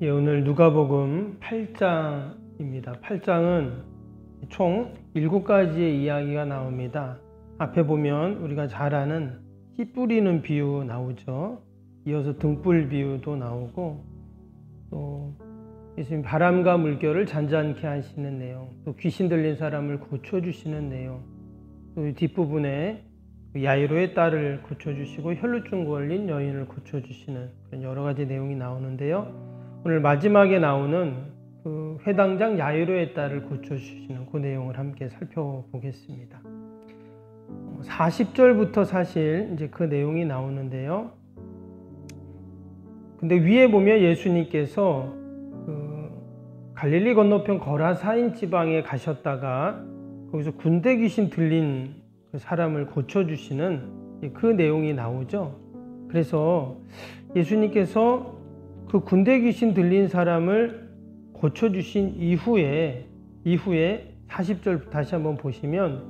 예, 오늘 누가복음 8장입니다. 8장은 총 7가지의 이야기가 나옵니다. 앞에 보면 우리가 잘 아는 씨 뿌리는 비유 나오죠. 이어서 등불 비유도 나오고, 또 예수님 바람과 물결을 잔잔케 하시는 내용, 또 귀신 들린 사람을 고쳐주시는 내용, 또 뒷부분에 야이로의 딸을 고쳐주시고 혈루증 걸린 여인을 고쳐주시는 그런 여러 가지 내용이 나오는데요. 오늘 마지막에 나오는 그 회당장 야이로의 딸을 고쳐주시는 그 내용을 함께 살펴보겠습니다. 40절부터 사실 이제 그 내용이 나오는데요. 근데 위에 보면 예수님께서 그 갈릴리 건너편 거라사인 지방에 가셨다가 거기서 군대 귀신 들린 그 사람을 고쳐주시는 그 내용이 나오죠. 그래서 예수님께서 그 군대 귀신 들린 사람을 고쳐주신 이후에 40절 다시 한번 보시면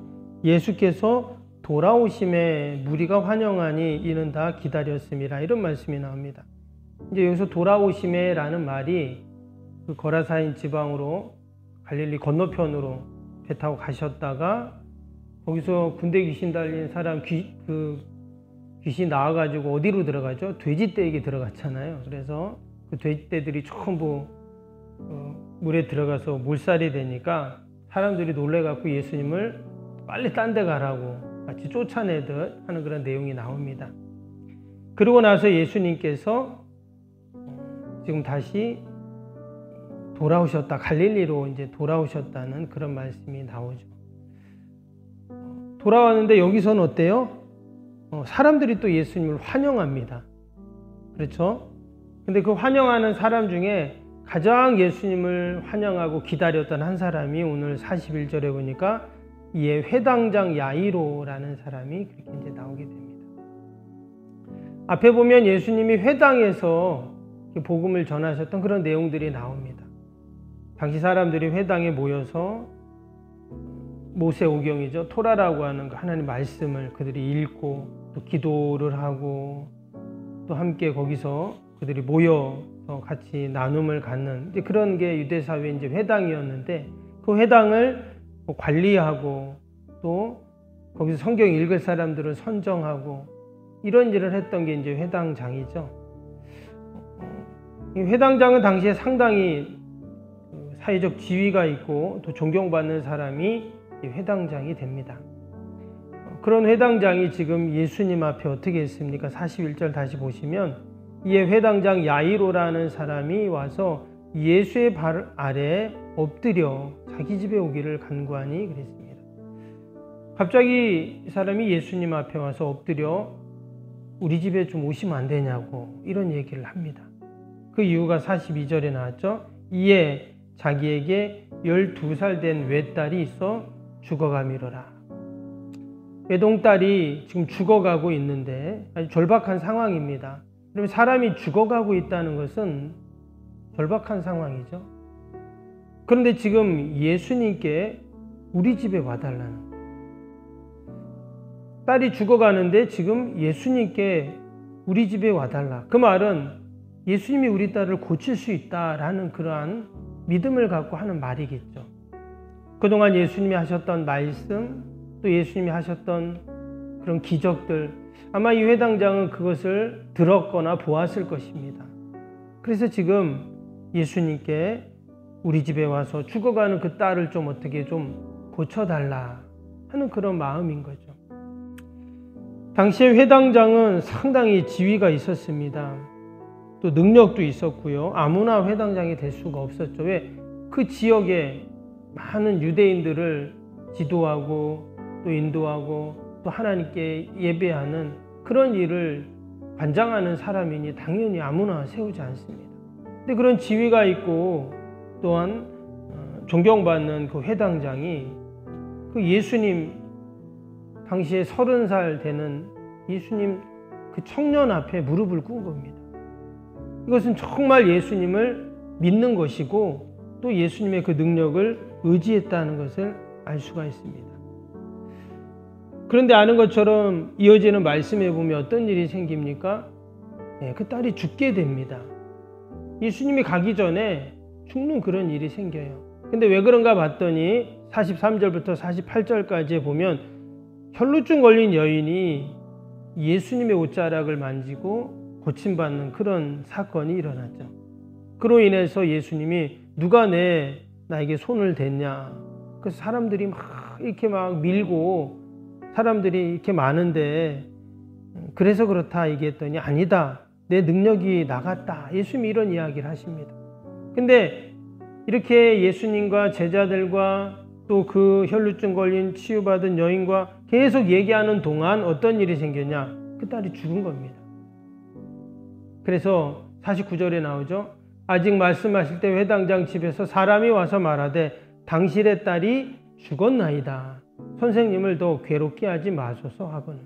예수께서 돌아오심에 무리가 환영하니 이는 다 기다렸음이라, 이런 말씀이 나옵니다. 이제 여기서 돌아오심에 라는 말이 그 거라사인 지방으로 갈릴리 건너편으로 배 타고 가셨다가 거기서 군대 귀신 달린 사람 귀신 나와가지고 어디로 들어가죠? 돼지떼에게 들어갔잖아요. 그래서 그 돼지떼들이 전부 물에 들어가서 몰살이 되니까 사람들이 놀래갖고 예수님을 빨리 딴 데 가라고 같이 쫓아내듯 하는 그런 내용이 나옵니다. 그러고 나서 예수님께서 지금 다시 돌아오셨다, 갈릴리로 이제 돌아오셨다는 그런 말씀이 나오죠. 돌아왔는데 여기서는 어때요? 사람들이 또 예수님을 환영합니다. 그렇죠? 근데 그 환영하는 사람 중에 가장 예수님을 환영하고 기다렸던 한 사람이 오늘 41절에 보니까 이에 회당장 야이로라는 사람이 그렇게 이제 나오게 됩니다. 앞에 보면 예수님이 회당에서 복음을 전하셨던 그런 내용들이 나옵니다. 당시 사람들이 회당에 모여서 모세오경이죠. 토라라고 하는 하나님 말씀을 그들이 읽고 또 기도를 하고 또 함께 거기서 그들이 모여서 같이 나눔을 갖는 이제 그런 게 유대사회 이제 회당이었는데, 그 회당을 관리하고 또 거기서 성경 읽을 사람들을 선정하고 이런 일을 했던 게 이제 회당장이죠. 이 회당장은 당시에 상당히 사회적 지위가 있고 또 존경받는 사람이 회당장이 됩니다. 그런 회당장이 지금 예수님 앞에 어떻게 했습니까? 41절 다시 보시면 이에 회당장 야이로라는 사람이 와서 예수의 발 아래 엎드려 자기 집에 오기를 간구하니 그랬습니다. 갑자기 이 사람이 예수님 앞에 와서 엎드려 우리 집에 좀 오시면 안 되냐고 이런 얘기를 합니다. 그 이유가 42절에 나왔죠. 이에 자기에게 12살 된 외딸이 있어 죽어가미로라. 외동딸이 지금 죽어가고 있는데 아주 절박한 상황입니다. 그러면 사람이 죽어가고 있다는 것은 절박한 상황이죠. 그런데 지금 예수님께 우리 집에 와달라는 거예요. 딸이 죽어가는데 지금 예수님께 우리 집에 와달라. 그 말은 예수님이 우리 딸을 고칠 수 있다라는 그러한 믿음을 갖고 하는 말이겠죠. 그동안 예수님이 하셨던 말씀, 또 예수님이 하셨던 그런 기적들, 아마 이 회당장은 그것을 들었거나 보았을 것입니다. 그래서 지금 예수님께 우리 집에 와서 죽어가는 그 딸을 좀 어떻게 좀 고쳐달라 하는 그런 마음인 거죠. 당시에 회당장은 상당히 지위가 있었습니다. 또 능력도 있었고요. 아무나 회당장이 될 수가 없었죠. 왜? 그 지역에 많은 유대인들을 지도하고 또 인도하고 또 하나님께 예배하는 그런 일을 관장하는 사람이니 당연히 아무나 세우지 않습니다. 근데 그런 지위가 있고 또한 존경받는 그 회당장이 그 예수님 당시에 30살 되는 예수님 그 청년 앞에 무릎을 꿇은 겁니다. 이것은 정말 예수님을 믿는 것이고 또 예수님의 그 능력을 의지했다는 것을 알 수가 있습니다. 그런데 아는 것처럼 이어지는 말씀에 보면 어떤 일이 생깁니까? 그 딸이 죽게 됩니다. 예수님이 가기 전에 죽는 그런 일이 생겨요. 근데 왜 그런가 봤더니 43절부터 48절까지에 보면 혈루증 걸린 여인이 예수님의 옷자락을 만지고 고침받는 그런 사건이 일어났죠. 그로 인해서 예수님이 누가 나에게 손을 댔냐. 그래서 사람들이 이렇게 밀고 사람들이 이렇게 많은데 그래서 그렇다 얘기했더니 아니다. 내 능력이 나갔다. 예수님이 이런 이야기를 하십니다. 근데 이렇게 예수님과 제자들과 또 그 혈루증 걸린 치유받은 여인과 계속 얘기하는 동안 어떤 일이 생겼냐? 그 딸이 죽은 겁니다. 그래서 49절에 나오죠. 아직 말씀하실 때 회당장 집에서 사람이 와서 말하되 당신의 딸이 죽었나이다. 선생님을 더 괴롭게 하지 마소서 하거늘.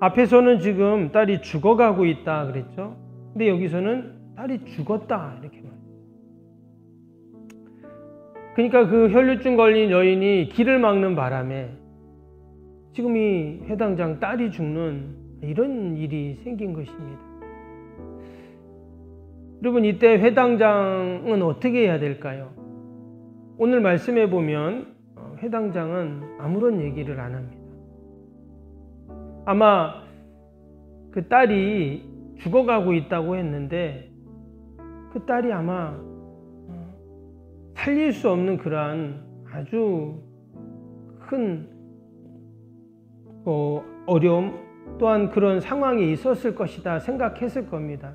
앞에서는 지금 딸이 죽어가고 있다 그랬죠. 근데 여기서는 딸이 죽었다 이렇게 말해요. 그러니까 그 혈루증 걸린 여인이 길을 막는 바람에 지금 이 회당장 딸이 죽는 이런 일이 생긴 것입니다. 여러분, 이때 회당장은 어떻게 해야 될까요? 오늘 말씀해 보면 회당장은 아무런 얘기를 안 합니다. 아마 그 딸이 죽어가고 있다고 했는데 그 딸이 아마 살릴 수 없는 그러한 아주 큰 어려움 또한 그런 상황이 있었을 것이다 생각했을 겁니다.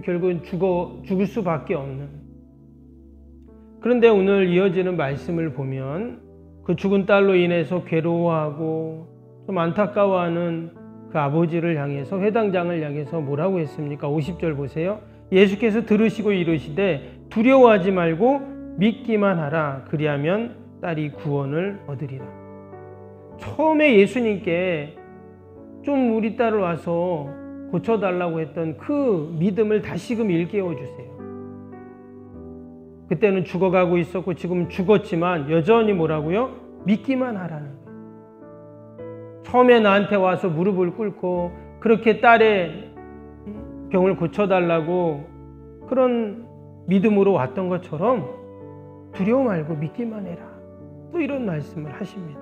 결국은 죽을 수밖에 없는. 그런데 오늘 이어지는 말씀을 보면 그 죽은 딸로 인해서 괴로워하고 좀 안타까워하는 그 아버지를 향해서 회당장을 향해서 뭐라고 했습니까? 50절 보세요. 예수께서 들으시고 이르시되 두려워하지 말고 믿기만 하라. 그리하면 딸이 구원을 얻으리라. 처음에 예수님께 좀 우리 딸을 와서 고쳐달라고 했던 그 믿음을 다시금 일깨워 주세요. 그때는 죽어가고 있었고 지금 죽었지만 여전히 뭐라고요? 믿기만 하라는 거예요. 처음에 나한테 와서 무릎을 꿇고 그렇게 딸의 병을 고쳐달라고 그런 믿음으로 왔던 것처럼 두려워 말고 믿기만 해라. 또 이런 말씀을 하십니다.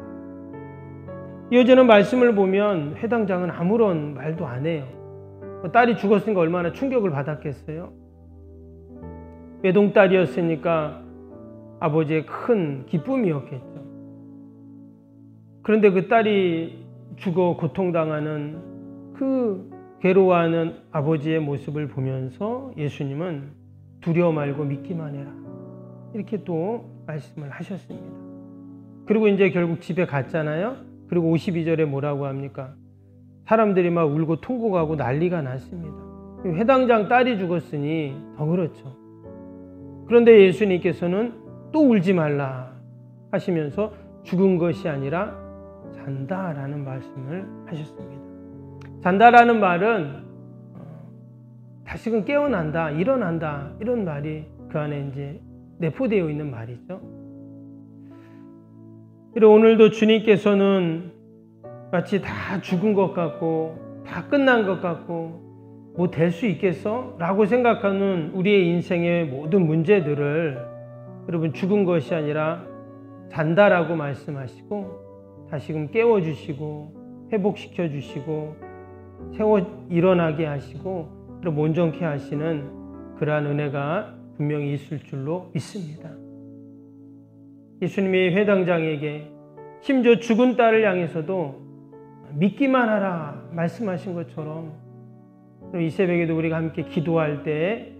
이어지는 말씀을 보면 회당장은 아무런 말도 안 해요. 딸이 죽었으니까 얼마나 충격을 받았겠어요. 외동딸이었으니까 아버지의 큰 기쁨이었겠죠. 그런데 그 딸이 죽어 고통당하는 그 괴로워하는 아버지의 모습을 보면서 예수님은 두려워 말고 믿기만 해라. 이렇게 또 말씀을 하셨습니다. 그리고 이제 결국 집에 갔잖아요. 그리고 52절에 뭐라고 합니까? 사람들이 막 울고 통곡하고 난리가 났습니다. 회당장 딸이 죽었으니 더 그렇죠. 그런데 예수님께서는 또 울지 말라 하시면서 죽은 것이 아니라 잔다라는 말씀을 하셨습니다. 잔다라는 말은 다시금 깨어난다, 일어난다 이런 말이 그 안에 이제 내포되어 있는 말이죠. 그리고 오늘도 주님께서는 마치 다 죽은 것 같고 다 끝난 것 같고 뭐 될 수 있겠어? 라고 생각하는 우리의 인생의 모든 문제들을 여러분 죽은 것이 아니라 잔다라고 말씀하시고 다시금 깨워주시고 회복시켜 주시고 세워 일어나게 하시고 그리고 온전케 하시는 그러한 은혜가 분명히 있을 줄로 믿습니다. 예수님이 회당장에게 심지어 죽은 딸을 향해서도 믿기만 하라 말씀하신 것처럼 이 새벽에도 우리가 함께 기도할 때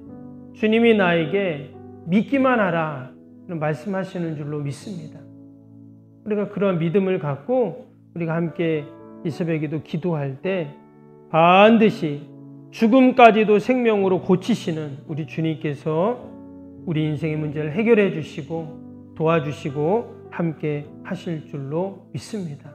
주님이 나에게 믿기만 하라 말씀하시는 줄로 믿습니다. 우리가 그런 믿음을 갖고 우리가 함께 이 새벽에도 기도할 때 반드시 죽음까지도 생명으로 고치시는 우리 주님께서 우리 인생의 문제를 해결해 주시고 도와주시고 함께 하실 줄로 믿습니다.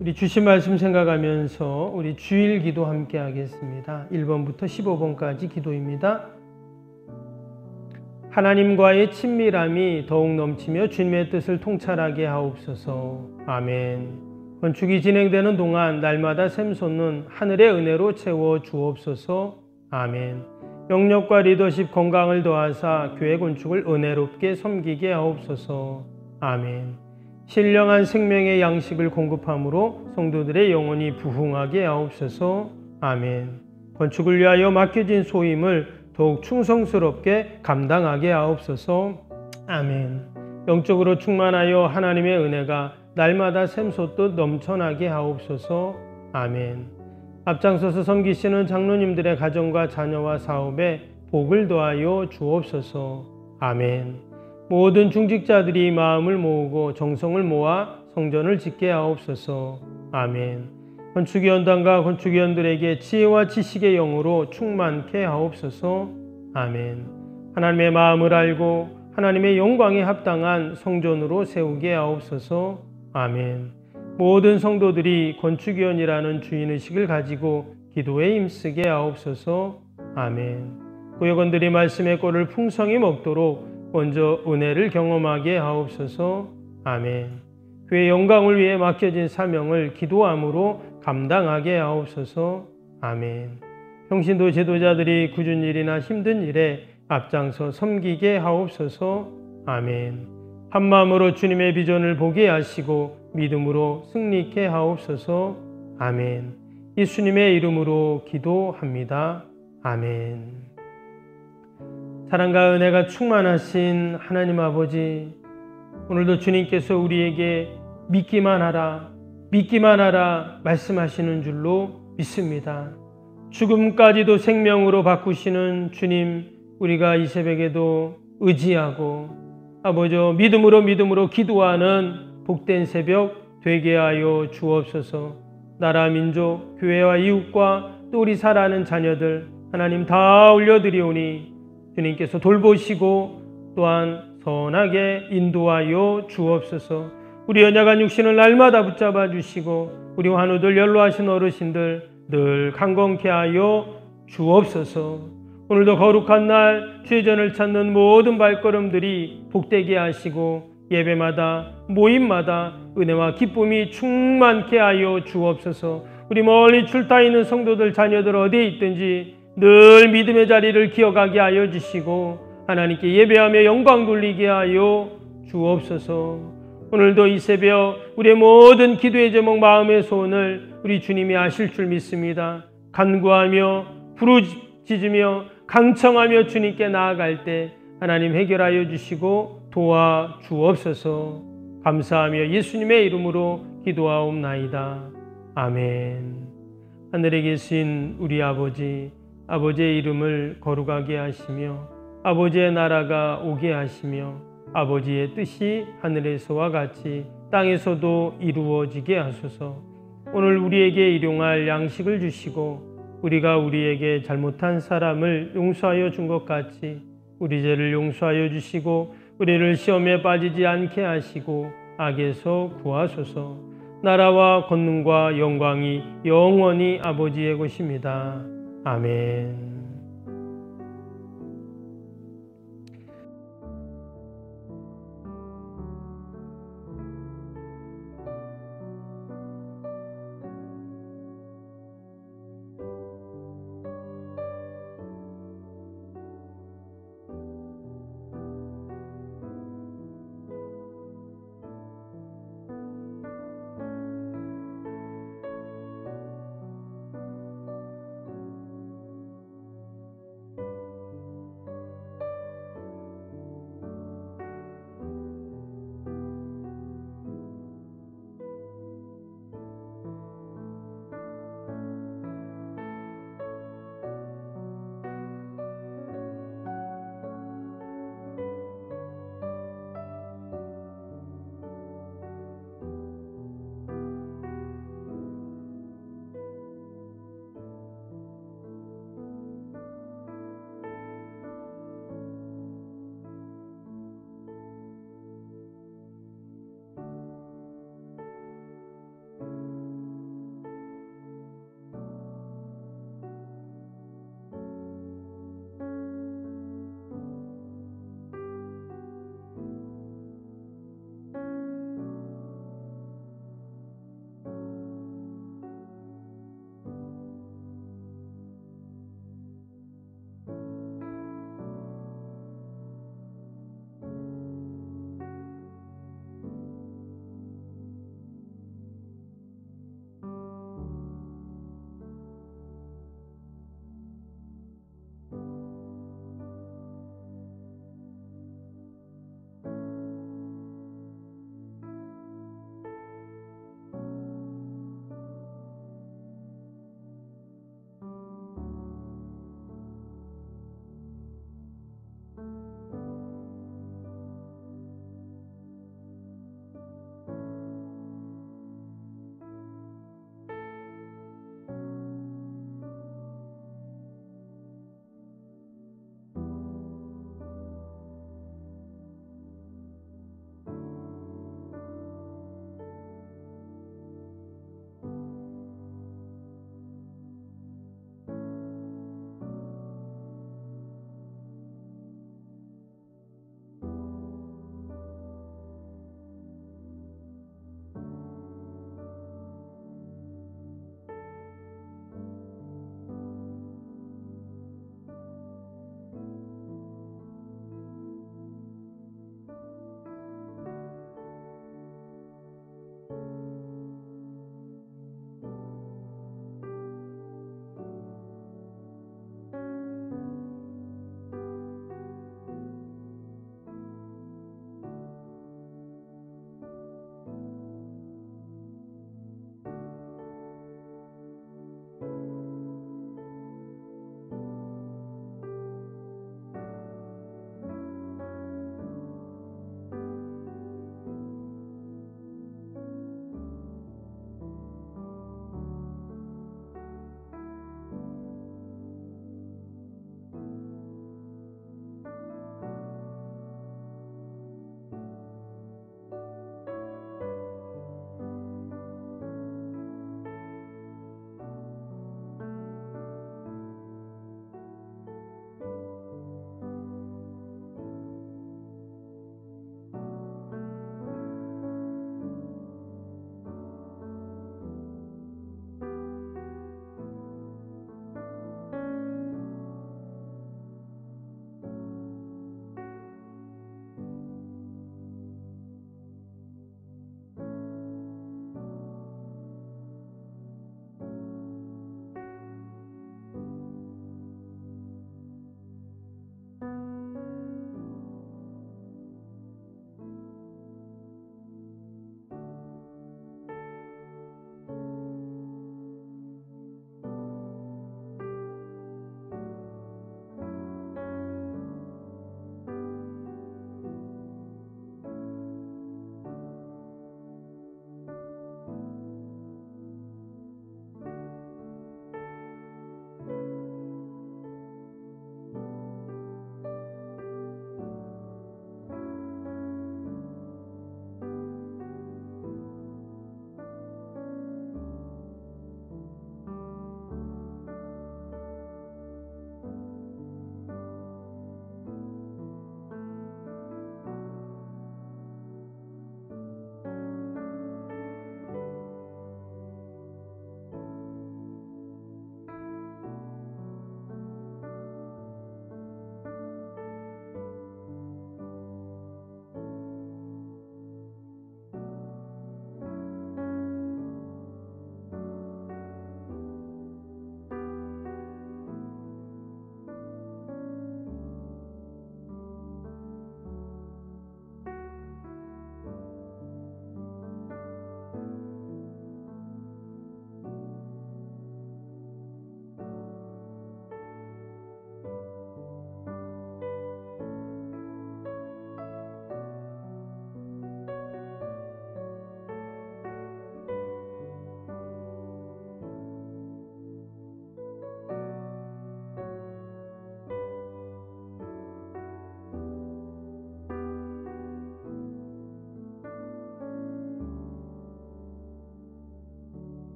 우리 주신 말씀 생각하면서 우리 주일 기도 함께 하겠습니다. 1번부터 15번까지 기도입니다. 하나님과의 친밀함이 더욱 넘치며 주님의 뜻을 통찰하게 하옵소서. 아멘. 건축이 진행되는 동안 날마다 샘솟는 하늘의 은혜로 채워 주옵소서. 아멘. 영역과 리더십 건강을 더하사 교회 건축을 은혜롭게 섬기게 하옵소서. 아멘. 신령한 생명의 양식을 공급함으로 성도들의 영혼이 부흥하게 하옵소서. 아멘. 건축을 위하여 맡겨진 소임을 더욱 충성스럽게 감당하게 하옵소서. 아멘. 영적으로 충만하여 하나님의 은혜가 날마다 샘솟듯 넘쳐나게 하옵소서. 아멘. 앞장서서 섬기시는 장로님들의 가정과 자녀와 사업에 복을 더하여 주옵소서. 아멘. 모든 중직자들이 마음을 모으고 정성을 모아 성전을 짓게 하옵소서. 아멘. 건축위원단과 건축위원들에게 지혜와 지식의 영으로 충만케 하옵소서. 아멘. 하나님의 마음을 알고 하나님의 영광에 합당한 성전으로 세우게 하옵소서. 아멘. 모든 성도들이 건축위원이라는 주인의식을 가지고 기도에 힘쓰게 하옵소서. 아멘. 구역원들이 말씀의 꼴을 풍성히 먹도록 먼저 은혜를 경험하게 하옵소서. 아멘. 그의 영광을 위해 맡겨진 사명을 기도함으로 감당하게 하옵소서. 아멘. 평신도 제도자들이 굳은 일이나 힘든 일에 앞장서 섬기게 하옵소서. 아멘. 한마음으로 주님의 비전을 보게 하시고 믿음으로 승리케 하옵소서. 아멘. 예수님의 이름으로 기도합니다. 아멘. 사랑과 은혜가 충만하신 하나님 아버지, 오늘도 주님께서 우리에게 믿기만 하라 말씀하시는 줄로 믿습니다. 죽음까지도 생명으로 바꾸시는 주님, 우리가 이 새벽에도 의지하고 아버지 믿음으로 기도하는 복된 새벽 되게 하여 주옵소서. 나라, 민족, 교회와 이웃과 또 우리 살아가는 자녀들 하나님 다 올려드리오니 주님께서 돌보시고 또한 선하게 인도하여 주옵소서. 우리 연약한 육신을 날마다 붙잡아 주시고 우리 환우들 연로하신 어르신들 늘 강건케 하여 주옵소서. 오늘도 거룩한 날 주의 전을 찾는 모든 발걸음들이 복되게 하시고 예배마다 모임마다 은혜와 기쁨이 충만케 하여 주옵소서. 우리 멀리 출타 있는 성도들 자녀들 어디에 있든지 늘 믿음의 자리를 기억하게 하여 주시고 하나님께 예배하며 영광 돌리게 하여 주옵소서. 오늘도 이 새벽 우리의 모든 기도의 제목 마음의 소원을 우리 주님이 아실 줄 믿습니다. 간구하며 부르짖으며 강청하며 주님께 나아갈 때 하나님 해결하여 주시고 도와 주옵소서. 감사하며 예수님의 이름으로 기도하옵나이다. 아멘. 하늘에 계신 우리 아버지, 아버지의 이름을 거룩하게 하시며 아버지의 나라가 오게 하시며 아버지의 뜻이 하늘에서와 같이 땅에서도 이루어지게 하소서. 오늘 우리에게 일용할 양식을 주시고 우리가 우리에게 잘못한 사람을 용서하여 준 것 같이 우리 죄를 용서하여 주시고 우리를 시험에 빠지지 않게 하시고 악에서 구하소서. 나라와 권능과 영광이 영원히 아버지의 것입니다. 아멘.